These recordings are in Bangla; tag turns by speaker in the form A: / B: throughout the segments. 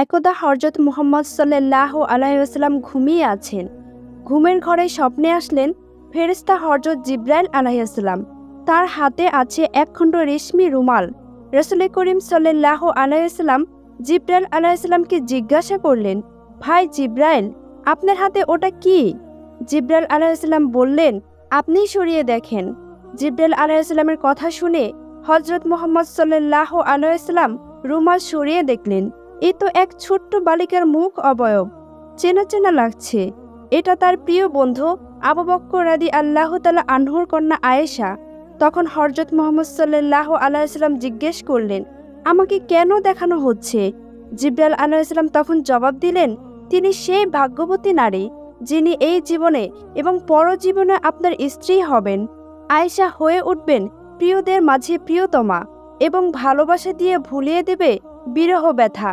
A: একদা হযরত মুহাম্মদ সাল্লাল্লাহু আলাইহি ওয়াসাল্লাম ঘুমিয়ে আছেন। ঘুমের ঘরে স্বপ্নে আসলেন ফেরেশতা হযরত জিবরাইল আলাইহিস সালাম। তার হাতে আছে একখণ্ড রেশমি রুমাল। রাসূল করিম সাল্লাল্লাহু আলাইহি ওয়াসাল্লাম জিবরাইল আলাইহিস সালামকে জিজ্ঞাসা করলেন, ভাই জিবরাইল, আপনার হাতে ওটা কি? জিবরাইল আলাইহিস সালাম বললেন, আপনিই সরিয়ে দেখেন। জিবরাইল আলাইহিস সালামের কথা শুনে হযরত মুহাম্মদ সাল্লাল্লাহু আলাইহি ওয়াসাল্লাম রুমাল সরিয়ে দেখলেন, এ তো এক ছোট্ট বালিকার মুখ অবয়ব। চেনা চেনা লাগছে। এটা তার প্রিয় বন্ধু আবু বকর রাদিয়াল্লাহু তাআলা আনহুর কন্যা আয়েশা। তখন হযরত মুহাম্মদ সাল্লাল্লাহু আলাইহি ওয়াসাল্লাম জিজ্ঞেস করলেন, আমাকে কেন দেখানো হচ্ছে? জিবরাইল আলাইহিস সালাম তখন জবাব দিলেন, তিনি সেই ভাগ্যবতী নারী যিনি এই জীবনে এবং পরজীবনে আপনার স্ত্রী হবেন। আয়েশা হয়ে উঠবেন প্রিয়দের মাঝে প্রিয়তমা এবং ভালোবাসা দিয়ে ভুলিয়ে দেবে বিরহ ব্যথা।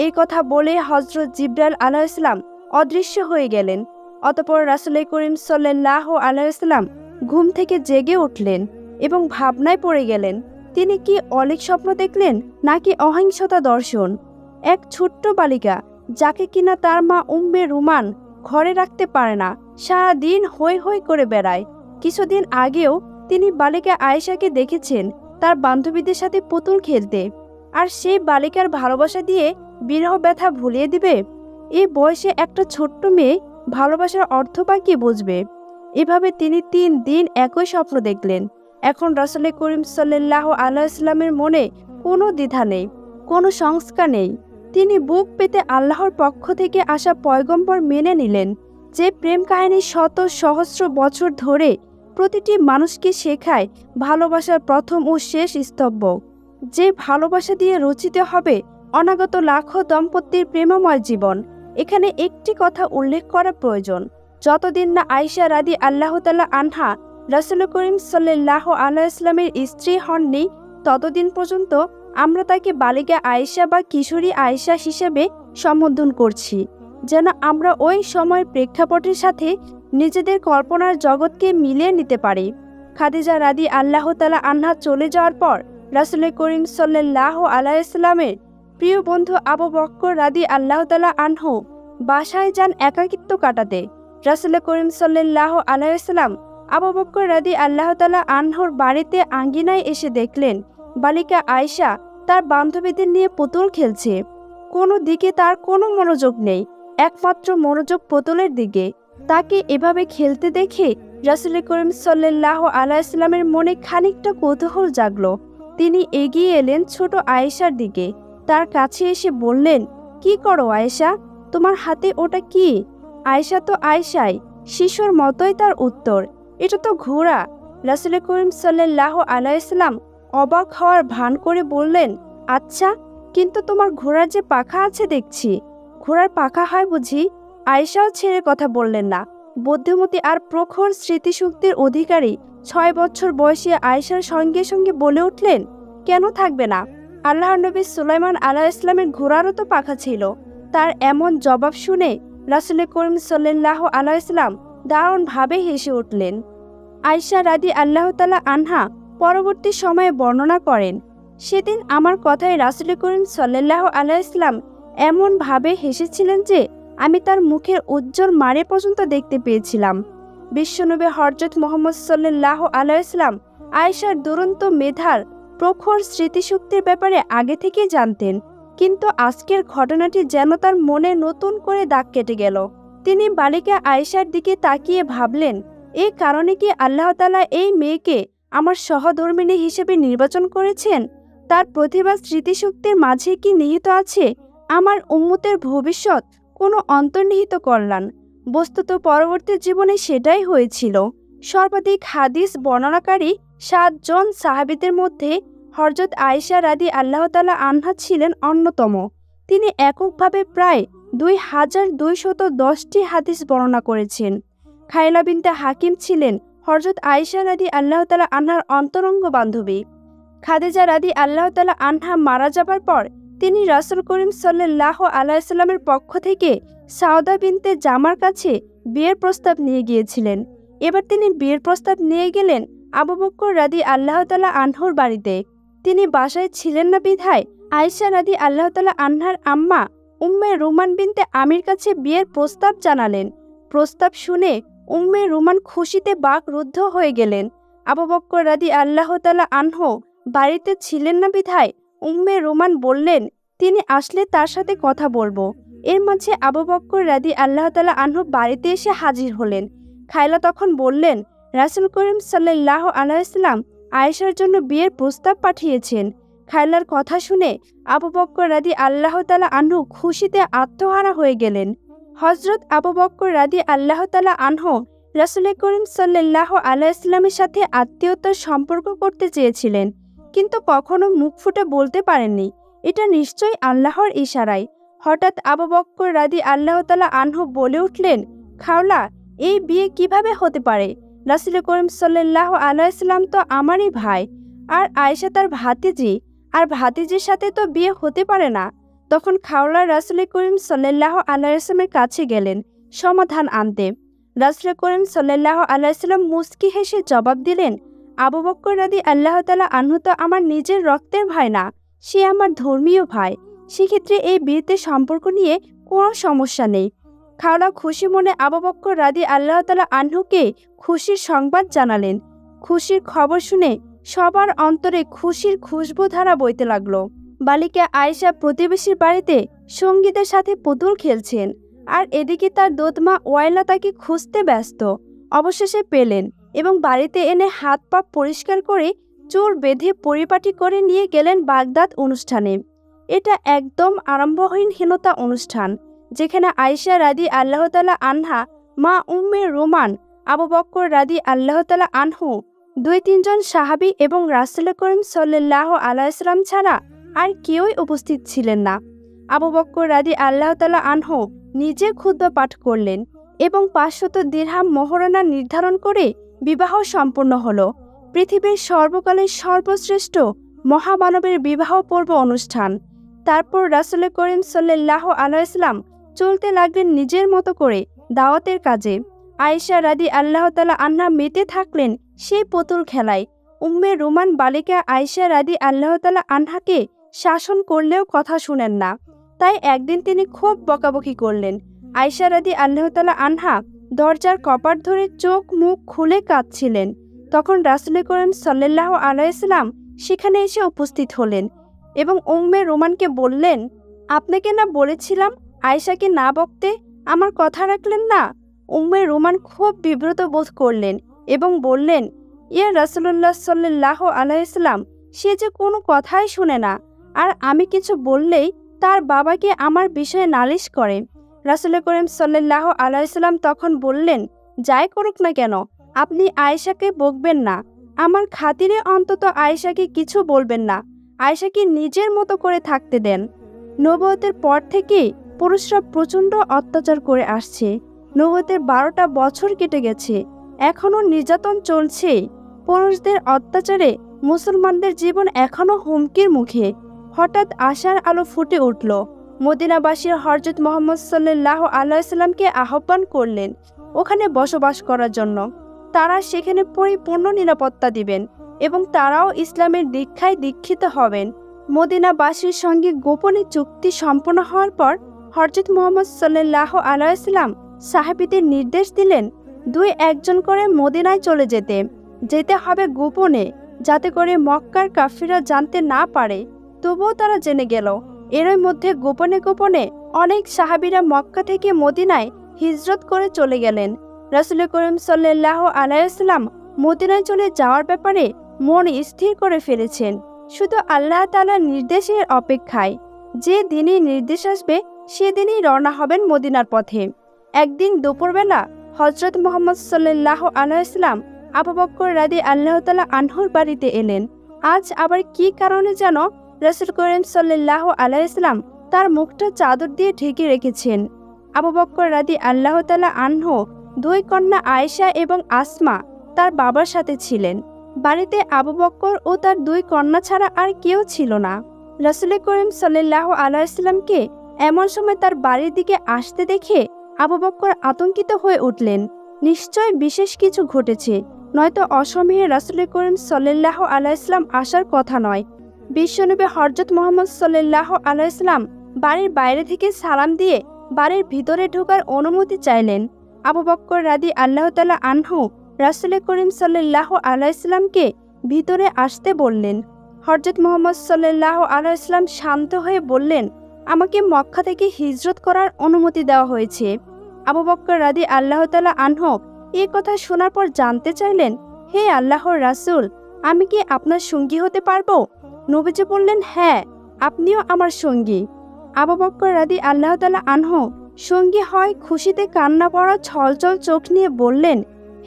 A: এই কথা বলে হযরত জিবরাইল আলাইহিস সালাম অদৃশ্য হয়ে গেলেন। অতঃপর রাসূল করিম সাল্লাল্লাহু আলাইহি ওয়াসাল্লাম ঘুম থেকে জেগে উঠলেন এবং ভাবনায় পড়ে গেলেন। তিনি কি অলীক স্বপ্ন দেখলেন নাকি অহিংসতা দর্শন? এক ছোট্ট বালিকা যাকে কিনা তার মা উম্মে রুমান ঘরে রাখতে পারে না, সারা দিন হৈ হৈ করে বেড়ায়। কিছুদিন আগেও তিনি বালিকা আয়েশাকে দেখেছেন তার বান্ধবীদের সাথে পুতুল খেলতে। আর সেই বালিকার ভালোবাসা দিয়ে বিরহ ব্যথা ভুলিয়ে দিবে? এই বয়সে একটা ছোট্ট মেয়ে ভালোবাসার অর্থ বা কি বুঝবে? এভাবে তিনি 3 দিন একই স্বপ্ন দেখলেন। এখন রাসূল করিম সাল্লাল্লাহু আলাইহি ওয়াসাল্লামের মনে কোনো দ্বিধা নেই, কোনো সংস্কার নেই। তিনি বুক পেতে আল্লাহর পক্ষ থেকে আসা পয়গম্বর মেনে নিলেন, যে প্রেম কাহিনী শত সহস্র বছর ধরে প্রতিটি মানুষকে শেখায় ভালোবাসার প্রথম ও শেষ স্তম্ভ, যে ভালোবাসা দিয়ে রচিত হবে অনাগত লাখো দম্পতির প্রেমময় জীবন। এখানে একটি কথা উল্লেখ করা প্রয়োজন, যতদিন না আয়েশা রাদিয়াল্লাহু তাআলা আনহা রাসূল করিম সাল্লাল্লাহু আলাইহি ওয়াসাল্লামের স্ত্রী হননি, ততদিন পর্যন্ত আমরা তাকে বালিকা আয়েশা বা কিশোরী আয়েশা হিসেবে সম্বোধন করছি, যেন আমরা ওই সময়ের প্রেক্ষাপটের সাথে নিজেদের কল্পনার জগৎকে মিলিয়ে নিতে পারি। খাদিজা রাদিয়াল্লাহু তাআলা আনহা চলে যাওয়ার পর রাসূল করিম সাল্লাল্লাহু আলাইহি ওয়াসাল্লামের প্রিয় বন্ধু আবু বকর রাদিয়াল্লাহু তাআলা আনহু বাসায় যান একাকিত্ব কাটাতে। রাসূল করিম সাল্লাল্লাহু আলাইহি ওয়াসাল্লাম আবু বকর রাদিয়াল্লাহু তাআলা আনহুর বাড়িতে আঙ্গিনায় এসে দেখলেন বালিকা আয়েশা তার বান্ধবীদের নিয়ে পুতুল খেলছে। কোনো দিকে তার কোনো মনোযোগ নেই, একমাত্র মনোযোগ পুতুলের দিকে। তাকে এভাবে খেলতে দেখে রাসূল করিম সাল্লাল্লাহু আলাইহি ওয়াসাল্লামের মনে খানিকটা কৌতূহল জাগলো। তিনি এগিয়ে এলেন ছোট আয়েশার দিকে। তার কাছে এসে বললেন, কি করো আয়েশা? তোমার হাতে ওটা কি? আয়েশা তো আয়েশাই, শিশুর মতোই তার উত্তর, এটা তো ঘোড়া। রাসূল করিম সাল্লাল্লাহু আলাইহি ওয়াসাল্লাম অবাক হওয়ার ভান করে বললেন, আচ্ছা, কিন্তু তোমার ঘোড়ার যে পাখা আছে দেখছি, ঘোড়ার পাখা হয় বুঝি? আয়েশাও ছেড়ে কথা বললেন না। বুদ্ধিমতী আর প্রখর স্মৃতিশক্তির অধিকারী 6 বছর বয়সী আয়েশার সঙ্গে সঙ্গে বলে উঠলেন, কেন থাকবে না? আল্লাহর নবী সুলাইমান আলাইহিস সালামের ঘোড়ারও তো পাখা ছিল। তার এমন জবাব শুনে রাসূল করিম সাল্লাল্লাহু আলাইহি ওয়াসাল্লাম দারুণভাবে হেসে উঠলেন। আয়েশা রাদিয়াল্লাহু তাআলা আনহা পরবর্তী সময়ে বর্ণনা করেন, সেদিন আমার কথায় রাসূল করিম সাল্লাল্লাহু আলাইহি ওয়াসাল্লাম এমনভাবে হেসেছিলেন যে আমি তার মুখের উজ্জ্বল মারে পর্যন্ত দেখতে পেয়েছিলাম। বিশ্বনবী হযরত মুহাম্মদ সাল্লাল্লাহু আলাইহি ওয়াসাল্লাম আয়েশার দুরন্ত মেধার প্রখর স্মৃতিশক্তির ব্যাপারে আগে থেকেই জানতেন, কিন্তু আজকের ঘটনাটি যেন তার মনে নতুন করে দাগ কেটে গেল। তিনি বালিকা আয়েশার দিকে তাকিয়ে ভাবলেন, এই কারণে কি আল্লাহ তাআলা এই মেয়েকে আমার সহধর্মিণী হিসেবে নির্বাচন করেছেন? তার প্রতিভা স্মৃতিশক্তির মাঝে কি নিহিত আছে আমার উম্মতের ভবিষ্যৎ কোনো অন্তর্নিহিত কল্যাণ? বস্তুত পরবর্তী জীবনে সেটাই হয়েছিল। সর্বাধিক হাদিস বর্ণনাকারী 7 জন সাহাবীদের মধ্যে হযরত আয়েশা রাদিয়াল্লাহু তাআলা আনহা ছিলেন অন্যতম। তিনি এককভাবে প্রায় 2210টি হাদিস বর্ণনা করেছেন। খাইলা বিনতে হাকিম ছিলেন হযরত আয়েশা রাদিয়াল্লাহু তাআলা আনহার অন্তরঙ্গ বান্ধবী। খাদিজা রাদিয়াল্লাহু তাআলা আনহা মারা যাবার পর তিনি রাসূল করিম সাল্লাল্লাহু আলাইহি ওয়াসাল্লামের পক্ষ থেকে সাউদা বিনতে জামার কাছে বিয়ের প্রস্তাব নিয়ে গিয়েছিলেন। এবার তিনি বিয়ের প্রস্তাব নিয়ে গেলেন আবু বকর রাদিয়াল্লাহু তাআলা আনহুর বাড়িতে। তিনি বাসায় ছিলেন না বিধায় আয়েশা রাদিয়াল্লাহু তাআলা আনহার আম্মা উম্মে রুমান বিনতে আমির কাছে বিয়ের প্রস্তাব জানালেন। প্রস্তাব শুনে উম্মে রুমান খুশিতে বাকরুদ্ধ হয়ে গেলেন। আবু বকর রাদিয়াল্লাহু তাআলা আনহু বাড়িতে ছিলেন না বিধায় উম্মে রুমান বললেন তিনি আসলে তার সাথে কথা বলবো। এর মাঝে আবু বকর রাদিয়াল্লাহু তাআলা আনহু বাড়িতে এসে হাজির হলেন। খায়লা তখন বললেন, রাসূল করিম সাল্লাল্লাহু আলাইহি ওয়াসাল্লাম আয়েশার জন্য বিয়ের প্রস্তাব পাঠিয়েছেন। খায়লার কথা শুনে আবু বকর রাদিয়াল্লাহু তাআলা আনহু খুশিতে আত্মহারা হয়ে গেলেন। হযরত আবু বকর রাদিয়াল্লাহু তাআলা আনহু রাসূল করিম সাল্লাল্লাহু আলাইহি ওয়াসাল্লামের সাথে আত্মীয়তার সম্পর্ক করতে চেয়েছিলেন, কিন্তু কখনো মুখ ফুটে বলতে পারেননি। এটা নিশ্চয়ই আল্লাহর ইশারায়। হঠাৎ আবু বকর রাদিয়াল্লাহু তাআলা আনহু বলে উঠলেন, খাওলা, এই বিয়ে কিভাবে হতে পারে? রাসূল করিম সাল্লাল্লাহু আলাইহি ওয়াসাল্লাম তো আমারই ভাই, আর আয়েশা তার ভাতিজি, আর ভাতিজির সাথে তো বিয়ে হতে পারে না। তখন খাওলা রাসূল করিম সাল্লাল্লাহু আলাইহি ওয়াসাল্লামের কাছে গেলেন সমাধান আনতে। রাসূল করিম সাল্লাল্লাহু আলাইহি ওয়াসাল্লাম মুস্কি হেসে জবাব দিলেন, আবু বকর রাদিয়াল্লাহু তাআলা আনহু তো আমার নিজের রক্তের ভাই না, সে আমার ধর্মীয় ভাই। সেক্ষেত্রে এই বিয়েতে সম্পর্ক নিয়ে কোনো সমস্যা নেই। খাওলা খুশি মনে আবু বকর রাদিয়াল্লাহু তাআলা আনহুকে খুশির সংবাদ জানালেন। খুশির খবর শুনে সবার অন্তরে খুশির খুশবুধারা বইতে লাগলো। বালিকা আয়েশা প্রতিবেশীর বাড়িতে সঙ্গীদের সাথে পুতুল খেলছেন, আর এদিকে তার দোদমা ওয়াইলা তাকে খুঁজতে ব্যস্ত। অবশেষে পেলেন এবং বাড়িতে এনে হাত পা পরিষ্কার করে চুল বেঁধে পরিপাটি করে নিয়ে গেলেন বাগদাদ অনুষ্ঠানে। এটা একদম আরম্ভহীনহীনতা অনুষ্ঠান, যেখানে আয়েশা রাদিয়াল্লাহু তাআলা আনহা, মা উম্মে রুমান, আবু বকর রাদিয়াল্লাহু তাআলা আনহু, 2-3 জন সাহাবী এবং রাসূল করিম সাল্লাল্লাহু আলাইহি ওয়াসাল্লাম ছাড়া আর কেউই উপস্থিত ছিলেন না। আবু বকর রাদিয়াল্লাহু তাআলা আনহু নিজে খুতবা পাঠ করলেন এবং 500 দিরহাম মোহরানা নির্ধারণ করে বিবাহ সম্পন্ন হলো। পৃথিবীর সর্বকালের সর্বশ্রেষ্ঠ মহামানবের বিবাহ পর্ব অনুষ্ঠান। তারপর রাসূল করিম সাল্লাল্লাহু আলাইহি ওয়াসাল্লাম চলতে লাগলেন নিজের মতো করে দাওয়াতের কাজে। আয়েশা রাদিয়াল্লাহু তাআলা আনহা মেতে থাকলেন সেই পুতুল খেলায়। উম্মে রুমান বালিকা আয়েশা রাদিয়াল্লাহু তাআলা আনহাকে শাসন করলেও কথা শুনেন না, তাই একদিন তিনি খুব বকাবকি করলেন। আয়েশা রাদিয়াল্লাহু তাআলা আনহা দরজার কপাট ধরে চোখ মুখ খুলে কাঁদছিলেন। তখন রাসূল করিম সাল্লাল্লাহু আলাইহি ওয়াসাল্লাম সেখানে এসে উপস্থিত হলেন এবং উম্মে রুমানকে বললেন, আপনাকে না বলেছিলাম আয়েশাকে না বকতে, আমার কথা রাখলেন না? উম্মে রুমান খুব বিব্রত বোধ করলেন এবং বললেন, ইয়া রাসূলুল্লাহ সাল্লাল্লাহু আলাইহি ওয়াসাল্লাম, সে যে কোনো কথাই শুনে না, আর আমি কিছু বললেই তার বাবাকে আমার বিষয়ে নালিশ করে। রাসূল করিম সাল্লাল্লাহু আলাইহি ওয়াসাল্লাম তখন বললেন, যাই করুক না কেন, আপনি আয়েশাকে বকবেন না। আমার খাতিরে অন্তত আয়েশাকে কিছু বলবেন না। আয়েশাকে নিজের মতো করে থাকতে দেন। নবুয়তের পর থেকে পুরুষরা প্রচণ্ড অত্যাচার করে আসছে। নবুয়তের 12টা বছর কেটে গেছে, এখনও নির্যাতন চলছে। পুরুষদের অত্যাচারে মুসলমানদের জীবন এখনও হুমকির মুখে। হঠাৎ আশার আলো ফুটে উঠল। মদিনাবাসীর হযরত মুহাম্মদ সাল্লাল্লাহু আলাইহি ওয়াসাল্লামকে আহ্বান করলেন ওখানে বসবাস করার জন্য। তারা সেখানে পরিপূর্ণ নিরাপত্তা দিবেন এবং তারাও ইসলামের দীক্ষায় দীক্ষিত হবেন। মদিনাবাসীর সঙ্গে গোপনে চুক্তি সম্পন্ন হওয়ার পর হযরত মুহাম্মদ সাল্লাল্লাহু আলাইহি ওয়াসাল্লাম সাহাবীদের নির্দেশ দিলেন 2-1 করে মদিনায় চলে যেতে হবে গোপনে, যাতে করে মক্কার কাফিররা জানতে না পারে। তবুও তারা জেনে গেল। এরই মধ্যে গোপনে গোপনে অনেক সাহাবীরা মক্কা থেকে মদিনায় হিজরত করে চলে গেলেন। রাসূল করিম সাল্লাল্লাহু আলাইহি ওয়াসাল্লাম মদিনায় চলে যাওয়ার ব্যাপারে মন স্থির করে ফেলেছেন, শুধু আল্লাহ তাআলার নির্দেশের অপেক্ষায়। যে দিনই নির্দেশ আসবে সেদিনই রওনা হবেন মদিনার পথে। একদিন দুপুরবেলা হযরত মুহাম্মদ সাল্লাল্লাহু আলাইহি ওয়াসাল্লাম আবু বকর রাদিয়াল্লাহু তাআলা আনহুর বাড়িতে এলেন। আজ আবার কি কারণে যেন রাসূল করিম সাল্লাল্লাহু আলাইহি ওয়াসাল্লাম তার মুখটা চাদর দিয়ে ঢেকে রেখেছেন। আবু বকর রাদিয়াল্লাহু তাআলা আনহু 2 কন্যা আয়েশা এবং আসমা তার বাবার সাথে ছিলেন। বাড়িতে আবু বকর ও তার 2 কন্যা ছাড়া আর কেউ ছিল না। রাসূল করিম সাল্লাল্লাহু আলাইহি ওয়াসাল্লামকে এমন সময় তার বাড়ির দিকে আসতে দেখে আবু বকর আতঙ্কিত হয়ে উঠলেন। নিশ্চয় বিশেষ কিছু ঘটেছে, নয়তো অসময়ে রাসূল করিম সাল্লাল্লাহু আলাইহি ওয়াসাল্লাম আসার কথা নয়। বিশ্বনবী হযরত মুহাম্মদ সাল্লাল্লাহু আলাইহি ওয়াসাল্লাম বাড়ির বাইরে থেকে সালাম দিয়ে বাড়ির ভিতরে ঢোকার অনুমতি চাইলেন। আবু বকর রাদিয়াল্লাহু তাআলা আনহু রাসূল করিম সাল্লাল্লাহু আলাইহি সাল্লামকে ভিতরে আসতে বললেন। হযরত মুহাম্মদ সাল্লাল্লাহু আলাইহি সাল্লাম শান্ত হয়ে বললেন, আমাকে মক্কা থেকে হিজরত করার অনুমতি দেওয়া হয়েছে। আবু বকর রাদিয়াল্লাহু তাআলা আনহু এই কথা শোনার পর জানতে চাইলেন, হে আল্লাহর রাসূল, আমি কি আপনার সঙ্গী হতে পারবো? নবীজি বললেন, হ্যাঁ, আপনিও আমার সঙ্গী। আবু বকর রাদিয়াল্লাহু তাআলা আনহু সঙ্গী হয় খুশিতে কান্না পড়া ছলছল চোখ নিয়ে বললেন,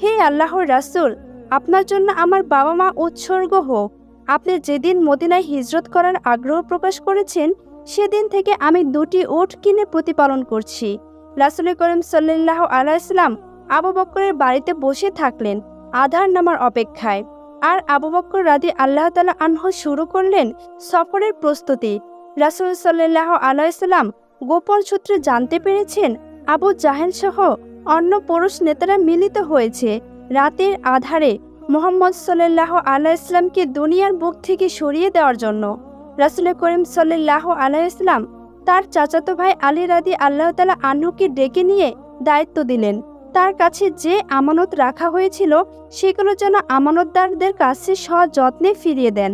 A: হে আল্লাহর রাসূল, আপনার জন্য আমার বাবা মা উৎসর্গ হোক। আপনি যেদিন মদিনায় হিজরত করার আগ্রহ প্রকাশ করেছেন সেদিন থেকে আমি 2টি উট কিনে প্রতিপালন করছি। রাসূল করিম সাল্লাল্লাহু আলাইহি সাল্লাম আবু বকরের বাড়িতে বসে থাকলেন আধার নামার অপেক্ষায়। আর আবু বকর রাদিয়াল্লাহু তাআলা আনহু শুরু করলেন সফরের প্রস্তুতি। রাসূল সাল্লাল্লাহু আলাইহি সাল্লাম গোপন সূত্রে জানতে পেরেছেন আবু জাহেল সহ অন্য পুরুষ নেতারা মিলিত হয়েছে রাতের আধারে মুহাম্মদ সাল্লাল্লাহু আলাইহি সাল্লামকে দুনিয়ার বুক থেকে সরিয়ে দেওয়ার জন্য। রাসূল করিম সাল্লাল্লাহু আলাইহি সাল্লাম তার চাচাতো ভাই আলী রাদিয়াল্লাহু তাআলা আনহুকে ডেকে নিয়ে দায়িত্ব দিলেন, তার কাছে যে আমানত রাখা হয়েছিল সেগুলো যেন আমানতদারদের কাছে সযত্নে ফিরিয়ে দেন।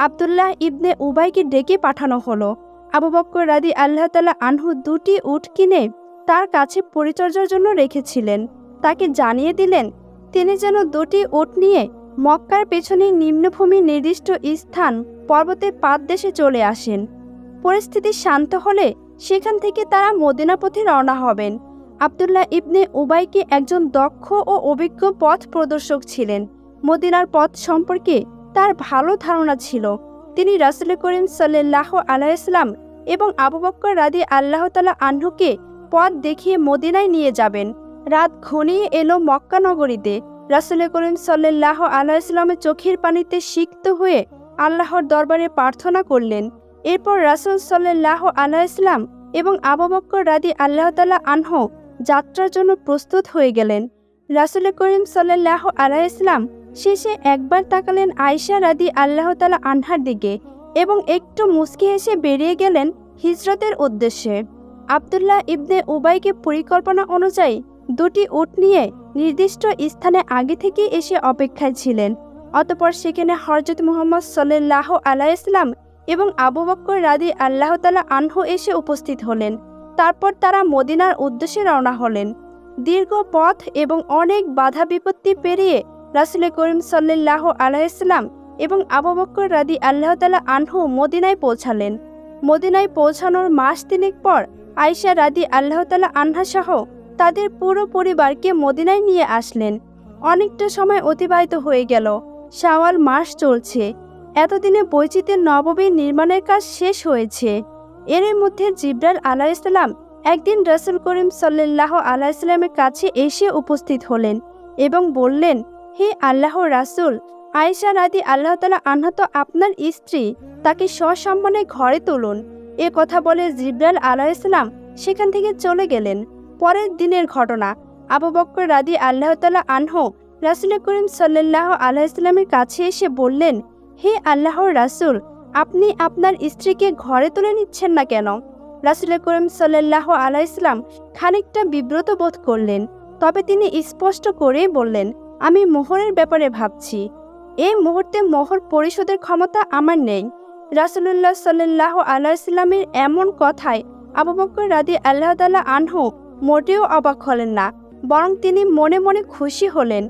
A: আব্দুল্লাহ ইবনে উবাইকে ডেকে পাঠানো হলো। আবু বকর রাদিয়াল্লাহু তাআলা আনহু 2টি উট কিনে তার কাছে পরিচর্যার জন্য রেখেছিলেন। তাকে জানিয়ে দিলেন তিনি যেন 2টি উট নিয়ে মক্কার পেছনে নিম্নভূমি নির্দিষ্ট স্থান পর্বতের পাদদেশে চলে আসেন। পরিস্থিতি শান্ত হলে সেখান থেকে তারা মদিনা পথে রওনা হবেন। আব্দুল্লাহ ইবনে উবাইকে একজন দক্ষ ও অভিজ্ঞ পথ প্রদর্শক ছিলেন। মদিনার পথ সম্পর্কে তার ভালো ধারণা ছিল। তিনি রাসূল করিম সাল্লাল্লাহু আলাইহি সাল্লাম এবং আবু বকর রাদিয়াল্লাহু তাআলা আনহুকে পথ দেখিয়ে মদিনায় নিয়ে যাবেন। রাত ঘনিয়ে এলো মক্কা নগরীতে। রাসূল করিম সাল্লাল্লাহু আলাইহি সাল্লামের চোখের পানিতে সিক্ত হয়ে আল্লাহর দরবারে প্রার্থনা করলেন। এরপর রাসূল সাল্লাল্লাহু আলাইহি সাল্লাম এবং আবু বকর রাদিয়াল্লাহু তাআলা আনহু যাত্রার জন্য প্রস্তুত হয়ে গেলেন। রাসূল করিম সাল্লাল্লাহু আলাইহি সাল্লাম শেষে একবার তাকালেন আয়েশা রাদিয়াল্লাহু তাআলা আনহার দিকে এবং একটু মুচকি হেসে বেরিয়ে গেলেন হিজরতের উদ্দেশ্যে। আব্দুল্লাহ ইবনে উবাইকে পরিকল্পনা অনুযায়ী 2টি উট নিয়ে নির্দিষ্ট স্থানে আগে থেকে এসে অপেক্ষায় ছিলেন। অতঃপর সেখানে হযরত মুহাম্মদ সাল্লাল্লাহু আলাইহি সাল্লাম এবং আবু বকর রাদিয়াল্লাহু তাআলা আনহু এসে উপস্থিত হলেন। তারপর তারা মদিনার উদ্দেশ্যে রওনা হলেন। দীর্ঘ পথ এবং অনেক বাধা বিপত্তি পেরিয়ে রাসূল করিম সাল্লাল্লাহু আলাইহি সাল্লাম এবং আবু বকর রাদিয়াল্লাহু তাআলা আনহু মদিনায় পৌঁছালেন। মদিনায় পৌঁছানোর মাস 3 পর আয়েশা রাদিয়াল্লাহু তাআলা আনহা সহ তাদের পুরো পরিবারকে মদিনায় নিয়ে আসলেন। অনেকটা সময় অতিবাহিত হয়ে গেল। শাওয়াল মাস চলছে। এতদিনে বৈচিত্র্যের নববী নির্মাণের কাজ শেষ হয়েছে। এর মধ্যে জিবরাইল আলাইহিস সালাম একদিন রাসূল করিম সাল্লাল্লাহু আলাইহি সাল্লামের কাছে এসে উপস্থিত হলেন এবং বললেন, হে আল্লাহর রাসূল, আয়েশা রাদিয়াল্লাহু তাআলা আনহা তো আপনার স্ত্রী, তাকে সসম্মানে ঘরে তুলুন। এ কথা বলে জিবরাইল আলাইহিস সালাম সেখান থেকে চলে গেলেন। পরের দিনের ঘটনা, আবু বকর রাদিয়াল্লাহু তাআলা আনহু রাসূল করিম সাল্লাল্লাহু আলাইহি সাল্লামের কাছে এসে বললেন, হে আল্লাহর রাসূল, আপনি আপনার স্ত্রীকে ঘরে তুলে নিচ্ছেন না কেন? রাসূল করিম সাল্লাল্লাহু আলাইহি সাল্লাম খানিকটা বিব্রত বোধ করলেন। তবে তিনি স্পষ্ট করেই বললেন, আমি মোহরের ব্যাপারে ভাবছি। এই মুহূর্তে মোহর পরিশোধের ক্ষমতা আমার নেই। রাসূলুল্লাহ সাল্লাল্লাহু আলাইহি সাল্লামের এমন কথায় আবু বকর রাদিয়াল্লাহু তাআলা আনহু মোটেও অবাক হলেন না, বরং তিনি মনে মনে খুশি হলেন।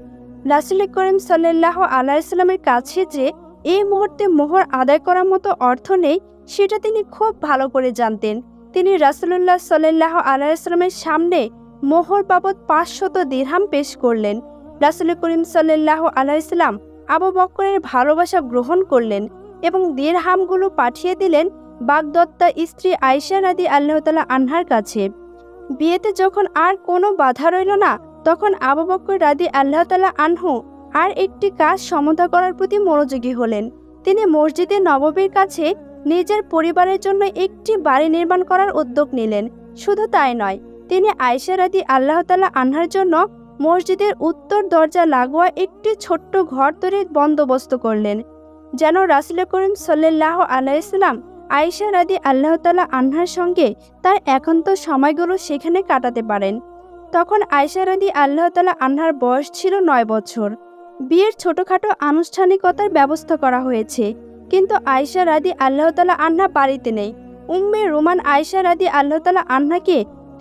A: রাসূল করিম সাল্লাল্লাহু আলাইহি সাল্লামের কাছে যে এই মুহূর্তে মোহর আদায় করার মতো অর্থ নেই সেটা তিনি খুব ভালো করে জানতেন। তিনি রাসূলুল্লাহ সাল্লাল্লাহু আলাইহি সাল্লামের সামনে মোহর বাবদ 500 দিরহাম পেশ করলেন। রাসূল করিম সাল্লাল্লাহু আলাইহি সাল্লাম আবু বকরের ভালোবাসা গ্রহণ করলেন এবং দিরহামগুলো পাঠিয়ে দিলেন বাগদত্তা স্ত্রী আয়েশা রাদিয়াল্লাহু তাআলা আনহার কাছে। বিয়েতে যখন আর কোনো বাধা রইল না, তখন আবু বকর রাদিয়াল্লাহু তাআলা আনহু আর একটি কাজ সমাধা করার প্রতি মনোযোগী হলেন। তিনি মসজিদে নববীর কাছে নিজের পরিবারের জন্য একটি বাড়ি নির্মাণ করার উদ্যোগ নিলেন। শুধু তাই নয়, তিনি আয়েশা রাদিয়াল্লাহু তাআলা আনহার জন্য মসজিদের উত্তর দরজা লাগোয়া একটি ছোট্ট ঘর তৈরির বন্দোবস্ত করলেন, যেন রাসূল করিম সাল্লাল্লাহু আলাইহি সাল্লাম আয়েশা রাদিয়াল্লাহু তাআলা আনহার সঙ্গে তার একান্ত সময়গুলো সেখানে কাটাতে পারেন। তখন আয়েশা রাদিয়াল্লাহু তাআলা আনহার বয়স ছিল ৯ বছর। বিয়ের ছোটখাটো আনুষ্ঠানিকতার ব্যবস্থা করা হয়েছে, কিন্তু আয়েশা রাদিয়াল্লাহু তাআলা আনহা বাড়িতে নেই। উম্মে রোমান আয়েশা রাদিয়াল্লাহু তাআলা আনহাকে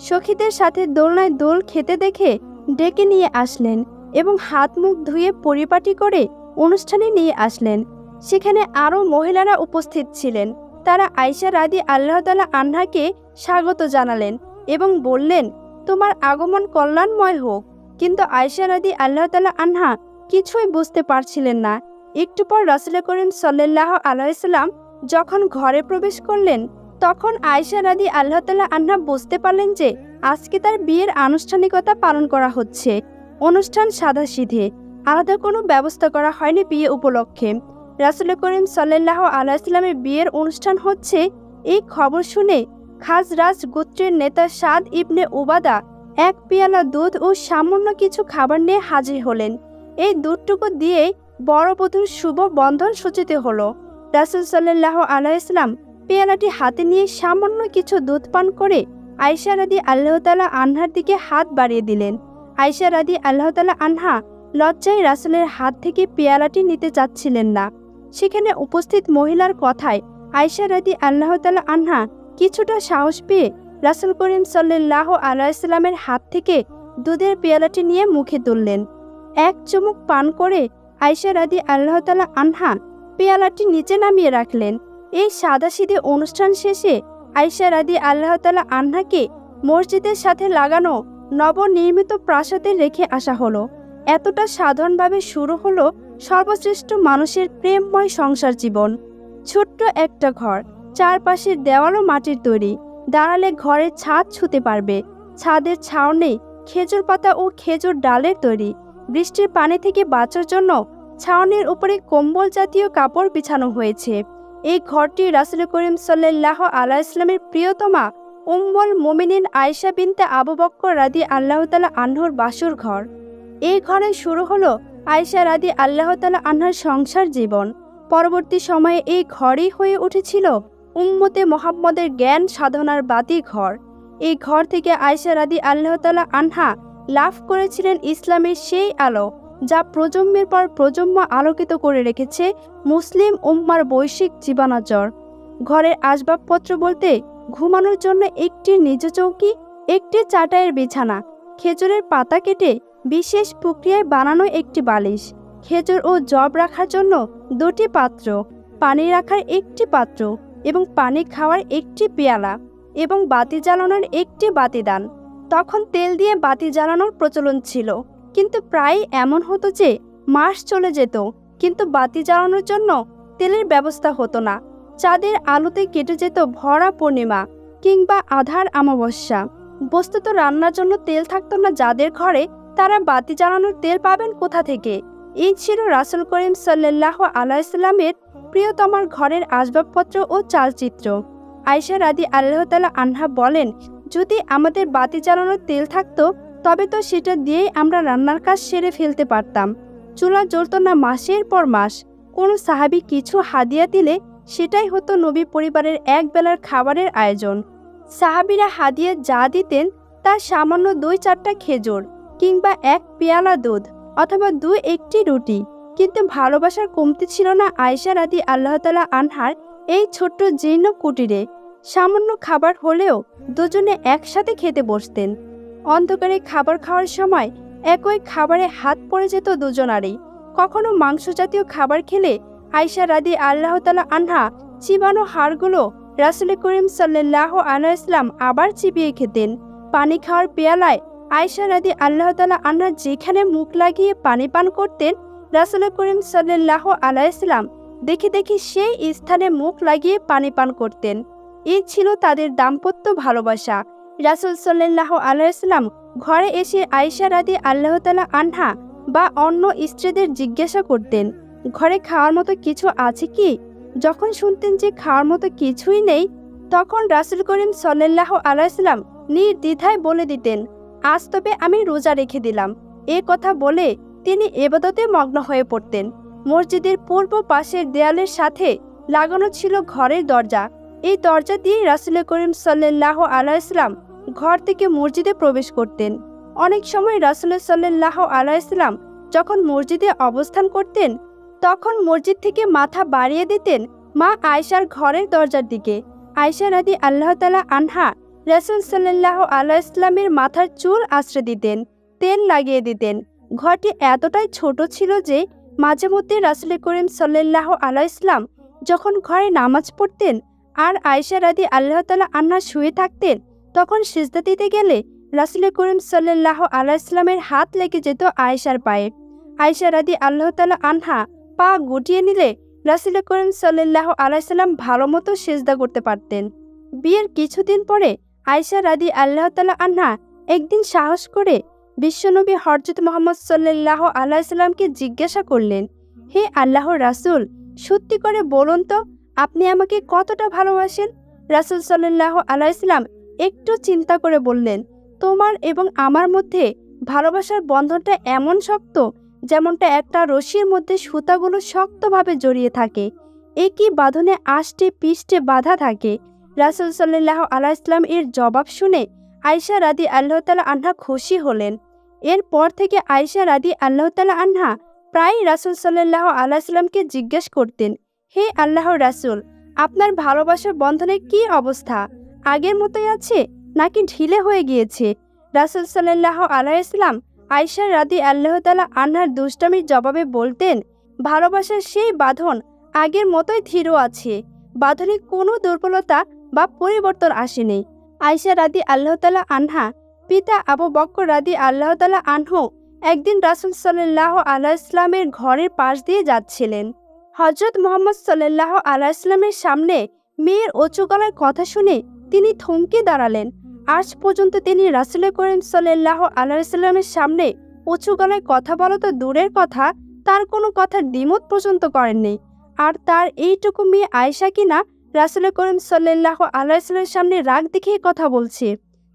A: সখীদের সাথে দোলনায় দোল খেতে দেখে ডেকে নিয়ে আসলেন এবং হাত মুখ ধুয়ে পরিপাটি করে অনুষ্ঠানে নিয়ে আসলেন। সেখানে আরও মহিলারা উপস্থিত ছিলেন। তারা আয়েশা রাদিয়াল্লাহু তাআলা আনহাকে স্বাগত জানালেন এবং বললেন, তোমার আগমন কল্যাণময় হোক। কিন্তু আয়েশা রাদিয়াল্লাহু তাআলা আনহা কিছুই বুঝতে পারছিলেন না। একটু পর রাসূল করিম সাল্লাল্লাহু আলাইহি ওয়াসাল্লাম যখন ঘরে প্রবেশ করলেন, তখন আয়েশা রাদিয়াল্লাহু তাআলা আনহা বুঝতে পারলেন যে আজকে তার বিয়ের আনুষ্ঠানিকতা পালন করা হচ্ছে। অনুষ্ঠান সাদাসিধে, আলাদা কোনো ব্যবস্থা করা হয়নি বিয়ে উপলক্ষে। রাসূল করিম সাল্লাল্লাহু আলাইহি ওয়াসাল্লামের বিয়ের অনুষ্ঠান হচ্ছে, এই খবর শুনে খাজরাজ গোত্রের নেতা সাদ ইবনে উবাদা এক পেয়ালা দুধ ও সামান্য কিছু খাবার নিয়ে হাজির হলেন। এই দুধটুকু দিয়ে বড় বধূর শুভ বন্ধন সূচিত হলো। রাসূল সাল্লাল্লাহু আলাইহি ওয়াসাল্লাম পেয়ালাটি হাতে নিয়ে সামান্য কিছু দুধ পান করে আয়েশা রাদিয়াল্লাহু তাআলা আনহার দিকে হাত বাড়িয়ে দিলেন। আয়েশা রাদিয়াল্লাহু তাআলা আনহা লজ্জায় রাসূলের হাত থেকে পেয়ালাটি নিতে চাচ্ছিলেন না। সেখানে উপস্থিত মহিলার কথায় আয়েশা রাদিয়াল্লাহু তাআলা আনহা কিছুটা সাহস পেয়ে রাসূল করিম সাল্লাল্লাহু আলাইহি ওয়াসাল্লামের হাত থেকে দুধের পেয়ালাটি নিয়ে মুখে তুললেন। এক চুমুক পান করে আয়েশা রাদিয়াল্লাহু তাআলা আনহা পেয়ালাটি নিচে নামিয়ে রাখলেন। এই সাদাসিধে অনুষ্ঠান শেষে আয়েশা রাদিয়াল্লাহু তাআলা আনহাকে মসজিদের সাথে লাগানো নবনির্মিত প্রাসাদে রেখে আসা হলো। এতটা সাধারণভাবে শুরু হলো সর্বশ্রেষ্ঠ মানুষের প্রেমময় সংসার জীবন। ছোট্ট একটা ঘর, চারপাশের দেওয়ালও মাটির তৈরি। দাঁড়ালে ঘরের ছাদ ছুঁতে পারবে। ছাদের ছাউনি খেজুর পাতা ও খেজুর ডালের তৈরি। বৃষ্টির পানি থেকে বাঁচার জন্য ছাউনির উপরে কম্বল জাতীয় কাপড় বিছানো হয়েছে। এই ঘরটি রাসূল করিম সাল্লাল্লাহু আলাইহি ওয়াসাল্লামের প্রিয়তমা উম্মুল মুমিনিন আয়েশা বিনতে আবু বকর রাদিয়াল্লাহু তাআলা আনহুর বাসর ঘর। এই ঘরে শুরু হলো আয়েশা রাদিয়াল্লাহু তাআলা আনহার সংসার জীবন। পরবর্তী সময়ে এই ঘরই হয়ে উঠেছিল উম্মতে মুহাম্মদের জ্ঞান সাধনার বাতি ঘর। এই ঘর থেকে আয়েশা রাদিয়াল্লাহু তাআলা আনহা লাভ করেছিলেন ইসলামের সেই আলো, যা প্রজন্মের পর প্রজন্ম আলোকিত করে রেখেছে মুসলিম উম্মার বৈশ্বিক জীবনাচর। ঘরের আসবাবপত্র বলতে ঘুমানোর জন্য একটি নিজ চৌকি, একটি চাটাইয়ের বিছানা, খেজুরের পাতা কেটে বিশেষ প্রক্রিয়ায় বানানো একটি বালিশ, খেজুর ও জব রাখার জন্য দুটি পাত্র, পানি রাখার একটি পাত্র এবং পানি খাওয়ার একটি পেয়ালা এবং বাতি জ্বালানোর একটি বাতিদান। তখন তেল দিয়ে বাতি জ্বালানোর প্রচলন ছিল, কিন্তু প্রায় এমন হতো যে মাস চলে যেত কিন্তু বাতি জ্বালানোর জন্য তেলের ব্যবস্থা হতো না। চাঁদের আলোতে কেটে যেত ভরা পূর্ণিমা কিংবা আধার অমাবস্যা। বস্তুত রান্নার জন্য তেল থাকতো না যাদের ঘরে, তারা বাতি জ্বালানোর তেল পাবেন কোথা থেকে? এই ছিল রাসূল করিম সাল্লাল্লাহু আলাইহি ওয়াসাল্লামের প্রিয়তমার ঘরের আসবাবপত্র ও চালচিত্র। আয়েশা রাদিয়াল্লাহু তাআলা আনহা বলেন, যদি আমাদের বাতি জ্বালানোর তেল থাকতো তবে তো সেটা দিয়েই আমরা রান্নার কাজ সেরে ফেলতে পারতাম। চুলা জ্বলত না মাসের পর মাস। কোনো সাহাবী কিছু হাদিয়া দিলে সেটাই হতো নবী পরিবারের এক বেলার খাবারের আয়োজন। সাহাবীরা হাদিয়া যা দিতেন তার সামান্য 2-4টা খেজুর কিংবা এক পেয়ালা দুধ অথবা 2-1টি রুটি। কিন্তু ভালোবাসার কমতি ছিল না আয়েশা রাদিয়াল্লাহু তাআলা আনহার এই ছোট্ট জীর্ণ কুটিরে। সামান্য খাবার হলেও দুজনে একসাথে খেতে বসতেন। অন্ধকারে খাবার খাওয়ার সময় একই খাবারে হাত পড়ে যেত দুজনারই। কখনো মাংস জাতীয় খাবার খেলে আয়েশা রাদিয়াল্লাহু তাআলা আনহা চিবানো হাড়গুলো রাসূল করিম সাল্লাল্লাহু আলাইহি ওয়াসাল্লাম আবার চিবিয়ে খেতেন। পানি খাওয়ার পেয়ালায় আয়েশা রাদিয়াল্লাহু তাআলা আনহা যেখানে মুখ লাগিয়ে পানি পান করতেন, রাসূল করিম সাল্লাল্লাহু আলাইহি ওয়াসাল্লাম দেখে দেখে সেই স্থানে মুখ লাগিয়ে পানি পান করতেন। এই ছিল তাদের দাম্পত্য ভালোবাসা। রাসূল সাল্লাল্লাহু আলাইহি ওয়াসাল্লাম ঘরে এসে আয়েশা রাদিয়াল্লাহু তাআলা আনহা বা অন্য স্ত্রীদের জিজ্ঞাসা করতেন, ঘরে খাওয়ার মতো কিছু আছে কি? যখন শুনতেন যে খাওয়ার মতো কিছুই নেই, তখন রাসূল করিম সাল্লাল্লাহু আলাইহি ওয়াসাল্লাম নির্দ্বিধায় বলে দিতেন, আজ তবে আমি রোজা রেখে দিলাম। এ কথা বলে তিনি ইবাদতে মগ্ন হয়ে পড়তেন। মসজিদের পূর্ব পাশের দেয়ালের সাথে লাগানো ছিল ঘরের দরজা। এই দরজা দিয়ে রাসূল করিম সাল্লাল্লাহু আলাইহি ওয়াসাল্লাম ঘর থেকে মসজিদে প্রবেশ করতেন। অনেক সময় রাসূল সাল্লাল্লাহু আলাইহি ওয়াসাল্লাম যখন মসজিদে অবস্থান করতেন, তখন মসজিদ থেকে মাথা বাড়িয়ে দিতেন মা আয়েশার ঘরের দরজার দিকে। আয়েশা রাদিয়াল্লাহু তাআলা আনহা রাসূল সাল্লাল্লাহু আলাইহি ওয়াসাল্লামের মাথার চুল আঁচড়ে দিতেন, তেল লাগিয়ে দিতেন। ঘরটি এতটাই ছোট ছিল যে মাঝে মধ্যে রাসূল করিম সাল্লাল্লাহু আলাইহি ওয়াসাল্লাম যখন ঘরে নামাজ পড়তেন আর আয়েশা রাদিয়াল্লাহু তাআলা আনহা শুয়ে থাকতেন, তখন সিজদা দিতে গেলে রাসূল করিম সাল্লাল্লাহু আলাইহি ওয়াসাল্লামের হাত লেগে যেত আয়েশার পায়ে। আয়েশা রাদিয়াল্লাহু তাআলা আনহা পা গুটিয়ে নিলে রাসূল করিম সাল্লাল্লাহু আলাইহি ওয়াসাল্লাম ভালোমতো সিজদা করতে পারতেন। বিয়ের কিছুদিন পরে আয়েশা রাদিয়াল্লাহু তাআলা আনহা একদিন সাহস করে বিশ্বনবী হযরত মুহাম্মদ সাল্লাল্লাহু আলাইহি ওয়াসাল্লামকে জিজ্ঞাসা করলেন, হে আল্লাহর রাসূল, সত্যি করে বলুন তো আপনি আমাকে কতটা ভালোবাসেন? রাসূল সাল্লাল্লাহু আলাইহি ওয়াসাল্লাম একটু চিন্তা করে বললেন, তোমার এবং আমার মধ্যে ভালোবাসার বন্ধনটা এমন শক্ত যেমনটা একটা রশির মধ্যে সুতাগুলো শক্তভাবে জড়িয়ে থাকে, একই বাঁধনে আষ্টে পিষ্টে বাঁধা থাকে। রাসূল সাল্লাল্লাহু আলাইহি ওয়াসাল্লাম এর জবাব শুনে আয়েশা রাদিয়াল্লাহু তাআলা আনহা খুশি হলেন। এরপর থেকে আয়েশা রাদিয়াল্লাহু তাআলা আনহা প্রায় রাসূল সাল্লাল্লাহু আলাইহি ওয়াসাল্লামকে জিজ্ঞেস করতেন, হে আল্লাহর রাসূল, আপনার ভালোবাসার বন্ধনের কি অবস্থা? আগের মতোই আছে নাকি ঢিলে হয়ে গিয়েছে? রাসূল সাল্লাল্লাহু আলাইহি ওয়াসাল্লাম আয়েশা রাদিয়াল্লাহু তাআলা আনহার দুষ্টামির জবাবে বলতেন, ভালোবাসার সেই বাঁধন আগের মতোই দৃঢ় আছে, বাঁধনে কোনো দুর্বলতা বা পরিবর্তন আসেনি। আয়েশা রাদিয়াল্লাহু তাআলা আনহা পিতা আবু বকর রাদিয়াল্লাহু তাআলা আনহু একদিন রাসূল সাল্লাল্লাহু আলাইহি ওয়াসাল্লামের ঘরের পাশ দিয়ে যাচ্ছিলেন। হযরত মুহাম্মদ সাল্লাল্লাহু আলাইহি ওয়াসাল্লামের সামনে মেয়ের উঁচু গলার কথা শুনে তিনি থমকে দাঁড়ালেন। আজ পর্যন্ত তিনি রাসূল করিম সাল্লাল্লাহু আলাইহি ওয়াসাল্লামের সামনে উঁচু গলায় কথা বলা তো দূরের কথা, তার কোনো কথার দ্বিমত পর্যন্ত করেননি। আর তার এইটুকু মেয়ে আয়েশা কিনা রাসূল করিম সাল্লাল্লাহু আলাইহি ওয়াসাল্লামের সামনে রাগ দেখিয়ে কথা বলছে।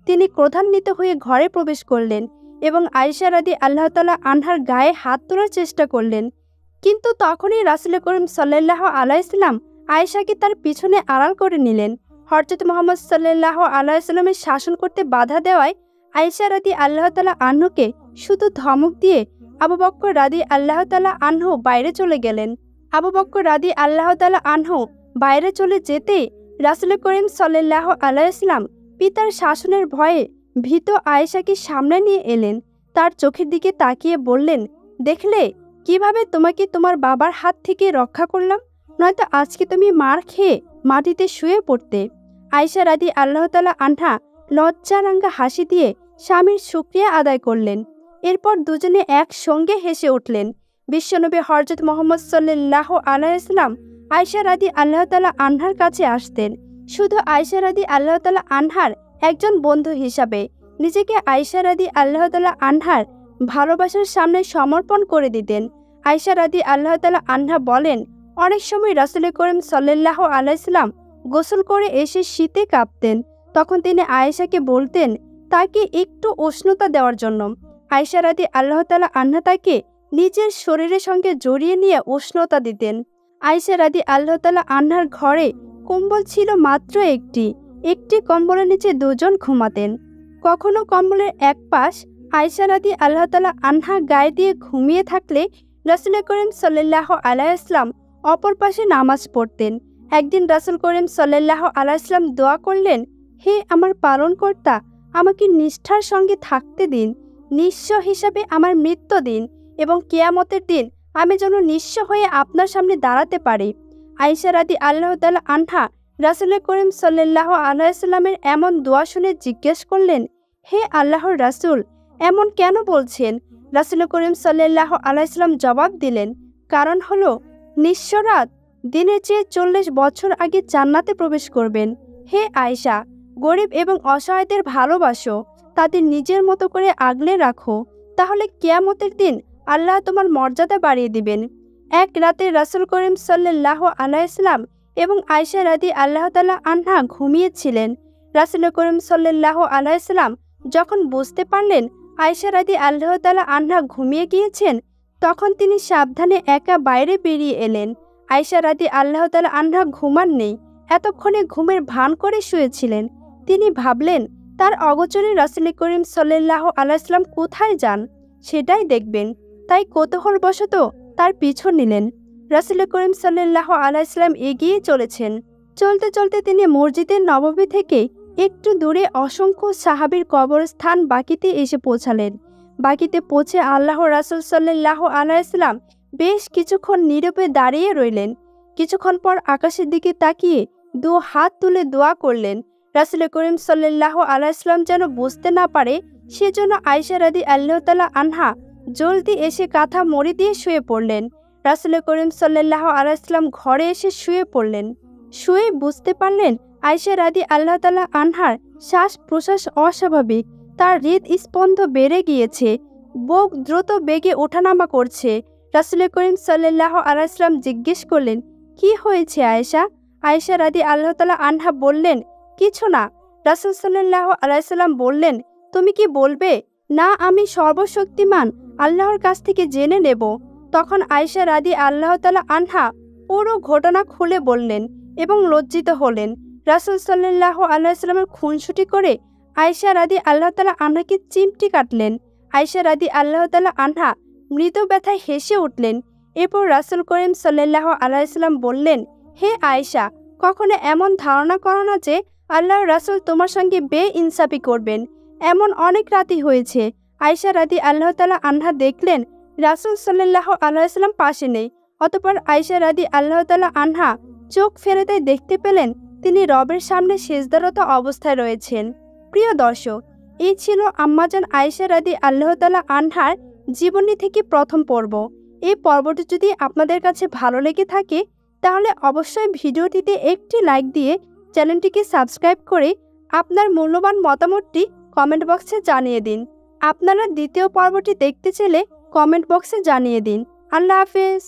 A: তিনি ক্রোধান্বিত হয়ে ঘরে প্রবেশ করলেন এবং আয়েশা রাদিয়াল্লাহু তাআলা আনহার গায়ে হাত তোলার চেষ্টা করলেন। কিন্তু তখনই রাসূল করিম সাল্লাল্লাহু আলাইহি ওয়াসাল্লাম আয়েশাকে তার পিছনে আড়াল করে নিলেন। হযরত মুহাম্মদ সাল্লাল্লাহু আলাইহি ওয়াসাল্লামের শাসন করতে বাধা দেওয়ায় আয়েশা রাদিয়াল্লাহু তাআলা আনহুকে শুধু ধমক দিয়ে আবু বকর রাদিয়াল্লাহু তাআলা আনহু বাইরে চলে গেলেন। আবু বকর রাদিয়াল্লাহু তাআলা আনহু বাইরে চলে যেতেই রাসূল করিম সাল্লাল্লাহু আলাইহি ওয়াসাল্লাম পিতার শাসনের ভয়ে ভীত আয়েশাকে সামনে নিয়ে এলেন। তার চোখের দিকে তাকিয়ে বললেন, দেখলে কিভাবে তোমাকে তোমার বাবার হাত থেকে রক্ষা করলাম, নয়তো আজকে তুমি মার খেয়ে মাটিতে শুয়ে পড়তে। আয়েশা রাদিয়াল্লাহু তাআলা আনহা লজ্জারাঙ্গা হাসি দিয়ে স্বামীর শুকরিয়া আদায় করলেন। এরপর দুজনে একসঙ্গে হেসে উঠলেন। বিশ্বনবী হযরত মুহাম্মদ সাল্লাল্লাহু আলাইহি ওয়াসাল্লাম আয়েশা রাদিয়াল্লাহু তাআলা আনহার কাছে আসতেন শুধু আয়েশা রাদিয়াল্লাহু তাআলা আনহার একজন বন্ধু হিসাবে। নিজেকে আয়েশা রাদিয়াল্লাহু তাআলা আনহার ভালোবাসার সামনে সমর্পণ করে দিতেন। আয়েশা রাদিয়াল্লাহু তাআলা আনহা বলেন, অনেক সময় রাসূল করিম সাল্লাল্লাহু আলাইহি ওয়াসাল্লাম গোসল করে এসে শীতে কাঁপতেন। তখন তিনি আয়েশাকে বলতেন তাকে একটু উষ্ণতা দেওয়ার জন্য। আয়েশা রাদিয়াল্লাহু তাআলা আনহা তাকে নিজের শরীরের সঙ্গে জড়িয়ে নিয়ে উষ্ণতা দিতেন। আয়েশা রাদিয়াল্লাহু তাআলা আনহার ঘরে কম্বল ছিল মাত্র একটি কম্বলের নিচে দুজন ঘুমাতেন। কখনো কম্বলের এক পাশ আয়েশা রাদিয়াল্লাহু তাআলা আনহা গায়ে দিয়ে ঘুমিয়ে থাকলে রাসূল করিম সাল্লাল্লাহু আলাইহি ওয়াসাল্লাম অপর পাশে নামাজ পড়তেন। একদিন রাসূল করিম সাল্লাল্লাহু আলাইহি ওয়াসাল্লাম দোয়া করলেন, হে আমার পালনকর্তা, আমাকে নিষ্ঠার সঙ্গে থাকতে দিন, নিঃস্ব হিসাবে আমার মৃত্যু দিন এবং কিয়ামতের দিন আমি যেন নিঃস্ব হয়ে আপনার সামনে দাঁড়াতে পারি। আয়েশা রাদিয়াল্লাহু তাআলা আনহা রাসূল করিম সাল্লাল্লাহু আলাইহি ওয়াসাল্লামের এমন দোয়া শুনে জিজ্ঞেস করলেন, হে আল্লাহর রাসূল, এমন কেন বলছেন? রাসূল করিম সাল্লাল্লাহু আলাইহি ওয়াসাল্লাম জবাব দিলেন, কারণ হলো নিঃস্বরা দিনের চেয়ে 40 বছর আগে জান্নাতে প্রবেশ করবেন। হে আয়েশা, গরিব এবং অসহায়দের ভালোবাসো, তাদের নিজের মতো করে আগলে রাখো, তাহলে কিয়ামতের দিন আল্লাহ তোমার মর্যাদা বাড়িয়ে দিবেন। এক রাতে রাসূল করিম সাল্লাল্লাহু আলাইহি ওয়াসাল্লাম এবং আয়েশা রাদিয়াল্লাহু তাআলা আনহা ঘুমিয়েছিলেন। রাসূল করিম সাল্লাল্লাহু আলাইহি ওয়াসাল্লাম যখন বুঝতে পারলেন আয়েশা রাদিয়াল্লাহু তাআলা আনহা ঘুমিয়ে গিয়েছেন, তখন তিনি সাবধানে একা বাইরে বেরিয়ে এলেন। আয়েশা রাদিয়াল্লাহু তাআলা আনহা ঘুমান নেই। এতক্ষণে ঘুমের ভান করে শুয়েছিলেন। তিনি ভাবলেন তার অগোচরে রাসূল করিম সাল্লাল্লাহু আলাইহি ওয়াসাল্লাম কোথায় যান সেটাই দেখবেন। তাই কৌতূহলবশত তার পিছু নিলেন। রাসূল করিম সাল্লাল্লাহু আলাইহি ওয়াসাল্লাম এগিয়ে চলেছেন। চলতে চলতে তিনি মসজিদের নববী থেকে একটু দূরে অসংখ্য সাহাবীর কবরস্থান বাকিতে এসে পৌঁছালেন। বাকিতে পৌঁছে আল্লাহর রাসূল সাল্লাল্লাহু আলাইহি ওয়াসাল্লাম বেশ কিছুক্ষণ নীরবে দাঁড়িয়ে রইলেন। কিছুক্ষণ পর আকাশের দিকে তাকিয়ে দু হাত তুলে দোয়া করলেন। রাসূল করিম সাল্লাল্লাহু আলাইহি ওয়াসাল্লাম যেন বুঝতে না পারে, সেজন্য আয়েশা রাদিয়াল্লাহু তাআলা আনহা জলদি এসে কাঁথা মুড়ি দিয়ে শুয়ে পড়লেন। রাসূল করিম সাল্লাল্লাহু আলাইহি ওয়াসাল্লাম ঘরে এসে শুয়ে পড়লেন। শুয়ে বুঝতে পারলেন আয়েশা রাদিয়াল্লাহু তাআলা আনহার শ্বাস প্রশ্বাস অস্বাভাবিক, তার হৃদস্পন্দ বেড়ে গিয়েছে, বুক দ্রুত বেগে ওঠানামা করছে। রাসূল করিম সাল্লাল্লাহু আলাইহি ওয়াসাল্লাম জিজ্ঞেস করলেন, কি হয়েছে আয়েশা? আয়েশা রাদিয়াল্লাহু তাআলা আনহা বললেন, কিছু না। রাসূল সাল্লাল্লাহু আলাইহি ওয়াসাল্লাম বললেন, তুমি কি বলবে? না, আমি সর্বশক্তিমান আল্লাহর কাছ থেকে জেনে নেব। তখন আয়েশা রাদিয়াল্লাহু তাআলা আনহা পুরো ঘটনা খুলে বললেন এবং লজ্জিত হলেন। রাসূল সাল্লাল্লাহু আলাইহি ওয়াসাল্লামের খুনসুটি করে আয়েশা রাদিয়াল্লাহু তাআলা আনহাকে চিমটি কাটলেন। আয়েশা রাদিয়াল্লাহু তাআলা আনহা মৃদু ব্যথায় হেসে উঠলেন। এরপর রাসূল করিম সাল্লাল্লাহু আলাইহি ওয়াসাল্লাম বললেন, হে আয়েশা, কখনো এমন ধারণা করো না যে আল্লাহর রাসূল তোমার সঙ্গে বেইনসাফি করবেন। এমন অনেক রাতই হয়েছে। আয়েশা রাদিয়াল্লাহু তাআলা আনহা দেখলেন রাসূল সাল্লাল্লাহু আলাইহি ওয়াসাল্লাম পাশে নেই। অতঃপর আয়েশা রাদিয়াল্লাহু তাআলা আনহা চোখ ফেরাতেই দেখতে পেলেন তিনি রবের সামনে সিজদারত অবস্থায় রয়েছেন। প্রিয় দর্শক, এই ছিল আম্মাজান আয়েশা রাদিয়াল্লাহু তাআলা আনহার জীবনী থেকে প্রথম পর্ব। এই পর্বটি যদি আপনাদের কাছে ভালো লেগে থাকে তাহলে অবশ্যই ভিডিওটিতে একটি লাইক দিয়ে চ্যানেলটিকে সাবস্ক্রাইব করে আপনার মূল্যবান মতামতটি কমেন্ট বক্সে জানিয়ে দিন। আপনারা দ্বিতীয় পর্বটি দেখতে চাইলে কমেন্ট বক্সে জানিয়ে দিন। আল্লাহ হাফেজ।